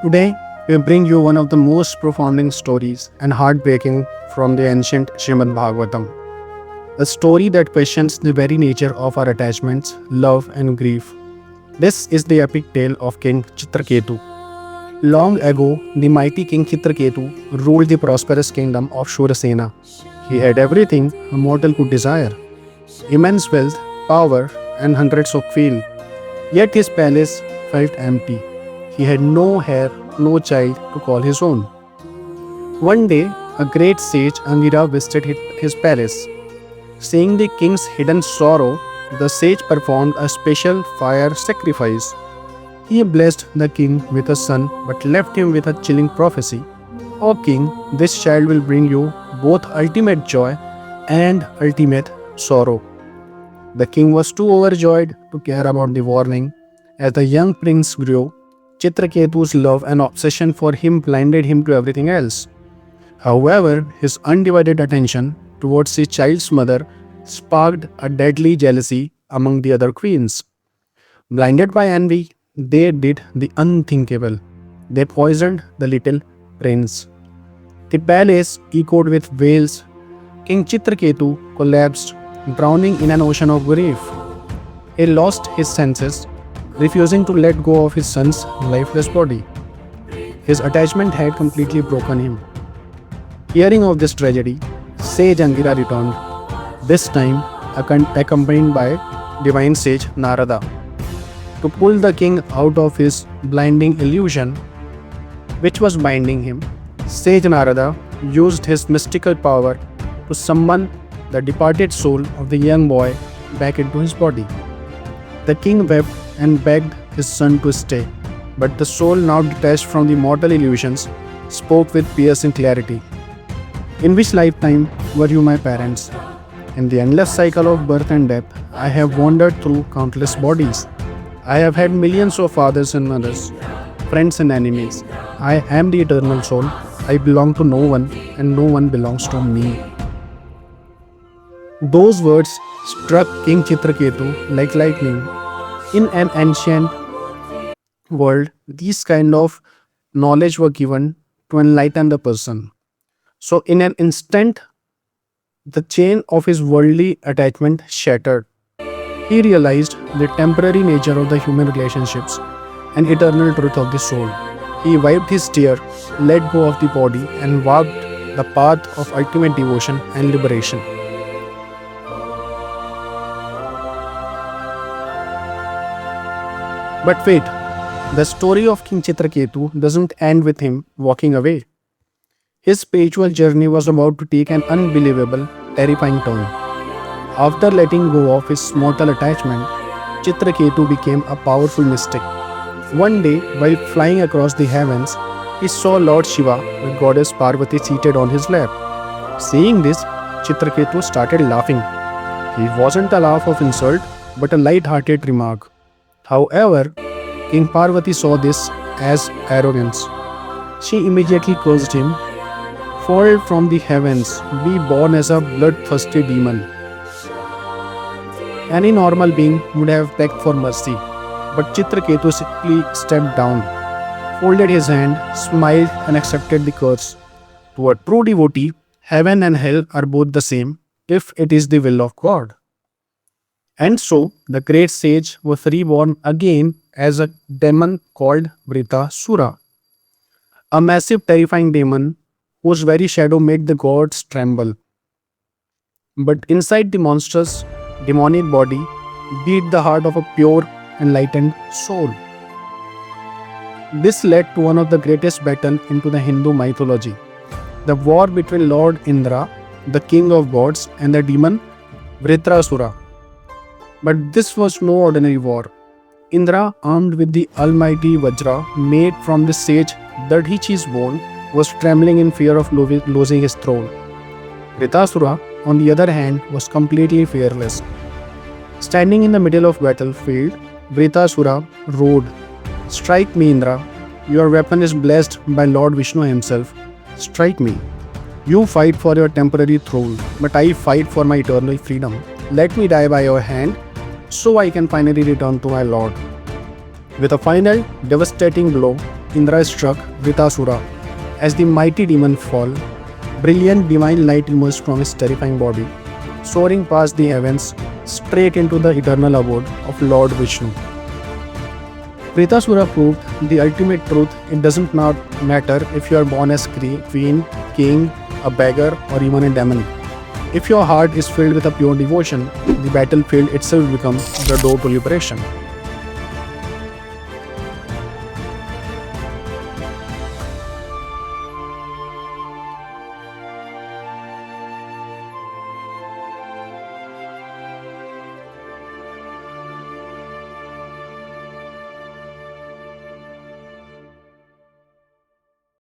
Today, we bring you one of the most profounding stories and heartbreaking from the ancient Srimad Bhagavatam. A story that questions the very nature of our attachments, love, and grief. This is the epic tale of King Chitraketu. Long ago, the mighty King Chitraketu ruled the prosperous kingdom of Shurasena. He had everything a mortal could desire: immense wealth, power, and hundreds of queens. Yet his palace felt empty. He had no heir, no child to call his own. One day, a great sage Angira visited his palace. Seeing the king's hidden sorrow, the sage performed a special fire sacrifice. He blessed the king with a son but left him with a chilling prophecy. "O king, this child will bring you both ultimate joy and ultimate sorrow." The king was too overjoyed to care about the warning. As the young prince grew, Chitraketu's love and obsession for him blinded him to everything else. However, his undivided attention towards his child's mother sparked a deadly jealousy among the other queens. Blinded by envy, they did the unthinkable. They poisoned the little prince. The palace echoed with wails. King Chitraketu collapsed, drowning in an ocean of grief. He lost his senses, refusing to let go of his son's lifeless body. His attachment had completely broken him. Hearing of this tragedy, sage Angira returned, this time accompanied by divine sage Narada. To pull the king out of his blinding illusion, which was binding him, sage Narada used his mystical power to summon the departed soul of the young boy back into his body. The king wept and begged his son to stay, but the soul, now detached from the mortal illusions, spoke with piercing clarity. "In which lifetime were you my parents? In the endless cycle of birth and death, I have wandered through countless bodies. I have had millions of fathers and mothers, friends and enemies. I am the eternal soul. I belong to no one, and no one belongs to me." Those words struck King Chitraketu like lightning. In an ancient world, these kind of knowledge were given to enlighten the person. So in an instant, the chain of his worldly attachment shattered. He realized the temporary nature of the human relationships and eternal truth of the soul. He wiped his tear, let go of the body, and walked the path of ultimate devotion and liberation. But wait, the story of King Chitraketu doesn't end with him walking away. His spiritual journey was about to take an unbelievable, terrifying turn. After letting go of his mortal attachment, Chitraketu became a powerful mystic. One day, while flying across the heavens, he saw Lord Shiva with goddess Parvati seated on his lap. Seeing this, Chitraketu started laughing. It wasn't a laugh of insult, but a light-hearted remark. However, King Parvati saw this as arrogance. She immediately cursed him. "Fall from the heavens, be born as a bloodthirsty demon." Any normal being would have begged for mercy, but Chitraketu simply stepped down, folded his hand, smiled, and accepted the curse. To a true devotee, heaven and hell are both the same if it is the will of God. And so, the great sage was reborn again as a demon called Vritrasura, a massive, terrifying demon whose very shadow made the gods tremble. But inside the monstrous, demonic body beat the heart of a pure, enlightened soul. This led to one of the greatest battles into the Hindu mythology, the war between Lord Indra, the king of gods, and the demon Vritrasura. But this was no ordinary war. Indra, armed with the almighty Vajra made from the sage Dadhichi's bone, was trembling in fear of losing his throne. Vritasura, on the other hand, was completely fearless. Standing in the middle of battlefield, Vritasura roared, "Strike me, Indra. Your weapon is blessed by Lord Vishnu himself. Strike me. You fight for your temporary throne, but I fight for my eternal freedom. Let me die by your hand, so I can finally return to my Lord." With a final devastating blow, Indra struck Vritrasura. As the mighty demon fell, brilliant divine light emerged from his terrifying body, soaring past the heavens straight into the eternal abode of Lord Vishnu. Vritasura proved the ultimate truth: it doesn't not matter if you are born as queen, king, a beggar, or even a demon. If your heart is filled with a pure devotion, the battlefield itself becomes the door to liberation.